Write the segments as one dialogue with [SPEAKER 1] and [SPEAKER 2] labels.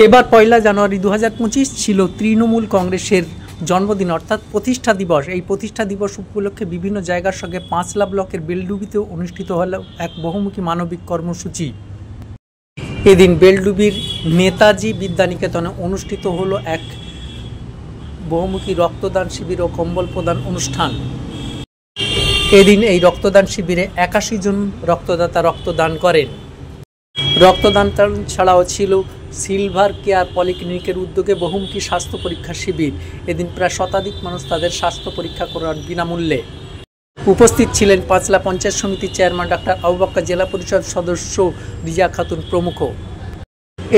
[SPEAKER 1] এবার 1 জানুয়ারি 2025 ছিল তৃণমূল কংগ্রেসের জন্মদিন অর্থাৎ প্রতিষ্ঠা দিবস। এই প্রতিষ্ঠা দিবস উপলক্ষে বিভিন্ন জায়গার সঙ্গে পাঁচলা ব্লকের বেলডুবিতেও অনুষ্ঠিত হল এক বহুমুখী মানবিক কর্মসূচি। এদিন বেলডুবির নেতাজি বিদ্যানিকেতনে অনুষ্ঠিত হলো এক বহুমুখী রক্তদান শিবির ও কম্বল প্রদান অনুষ্ঠান। এদিন এই রক্তদান শিবিরে 81 জন রক্তদাতা রক্তদান করেন। রক্তদান ছাড়াও ছিল সিলভার কেয়ার পলিক্লিনিকের উদ্যোগে বহুমুখী স্বাস্থ্য পরীক্ষা শিবির। এদিন প্রায় শতাধিক মানুষ তাদের স্বাস্থ্য পরীক্ষা করান বিনামূল্যে। উপস্থিত ছিলেন পাঁচলা পঞ্চায়েত সমিতির চেয়ারম্যান ডাক্তার আবু বক্কর, জেলা পরিষদ সদস্য রিজা খাতুন প্রমুখ।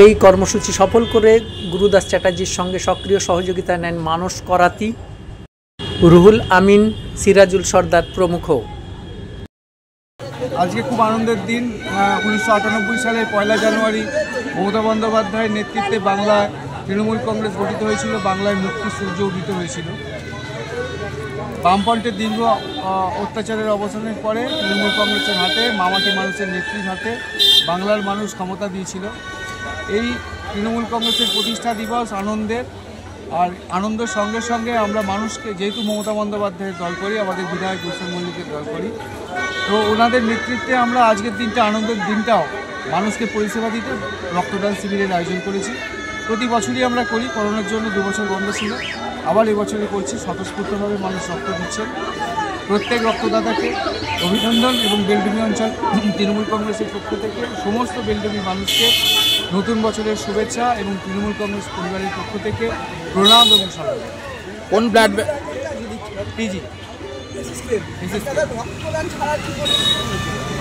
[SPEAKER 1] এই কর্মসূচি সফল করে গুরুদাস চ্যাটার্জির সঙ্গে সক্রিয় সহযোগিতা নেন মানস করাতি, রুহুল আমিন, সিরাজুল সর্দার প্রমুখ।
[SPEAKER 2] আজকে খুব আনন্দের দিন। 1998 সালের 1 জানুয়ারি মমতা বন্দ্যোপাধ্যায়ের নেতৃত্বে বাংলায় তৃণমূল কংগ্রেস গঠিত হয়েছিল। বাংলায় মুক্তি সূর্য উদিত হয়েছিল। বামফ্রন্টের দীর্ঘ অত্যাচারের অবসানের পরে তৃণমূল কংগ্রেসের হাতে, মামাটি মানুষের নেত্রীর হাতে বাংলার মানুষ ক্ষমতা দিয়েছিল। এই তৃণমূল কংগ্রেসের প্রতিষ্ঠা দিবস আনন্দের, আর আনন্দের সঙ্গে সঙ্গে আমরা মানুষকে, যেহেতু মমতা বন্দ্যোপাধ্যায়ের দল করি, আমাদের বিধায়ক গুলশান মল্লিকের দল করি, তো ওনাদের নেতৃত্বে আমরা আজকের দিনটা, আনন্দের দিনটাও মানুষকে পরিষেবা দিতে রক্তদান শিবিরের আয়োজন করেছি। প্রতি বছরই আমরা করি। করোনার জন্য 2 বছর বন্ধ ছিল, আবার এবছরে করছি। স্বতঃস্ফূর্তভাবে মানুষ রক্ত দিচ্ছেন। প্রত্যেক রক্তদাতাকে অভিনন্দন এবং বেলডুবি অঞ্চল তৃণমূল কংগ্রেসের পক্ষ থেকে সমস্ত বেলডুবি মানুষকে নতুন বছরের শুভেচ্ছা এবং তৃণমূল কংগ্রেস পরিবারের পক্ষ থেকে প্রণাম এবং স্বাগত।
[SPEAKER 3] কোন ব্লাড
[SPEAKER 2] টিজি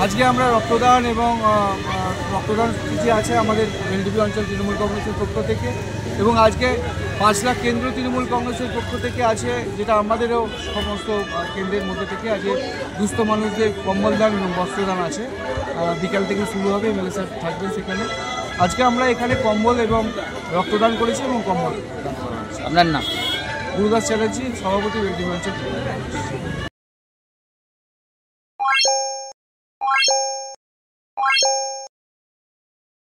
[SPEAKER 2] আজকে আমরা রক্তদান এবং রক্তদান যে আছে আমাদের বেলডুবি অঞ্চল তৃণমূল কংগ্রেসের পক্ষ থেকে, এবং আজকে 5 লাখ কেন্দ্র তৃণমূল কংগ্রেসের পক্ষ থেকে আছে, যেটা আমাদেরও সমস্ত কেন্দ্রের মধ্যে থেকে আজকে দুস্থ মানুষদের কম্বল দান এবং বস্ত্রদান আছে। বিকাল থেকে শুরু হবে, এমএলএ স্যার থাকবেন সেখানে। আজকে আমরা এখানে কম্বল এবং রক্তদান করেছি এবং কম্বল দান করা হয়েছে।
[SPEAKER 3] আপনার নাম?
[SPEAKER 2] গুরুদাস চ্যাটার্জি, সভাপতি বেলডুবি অঞ্চল।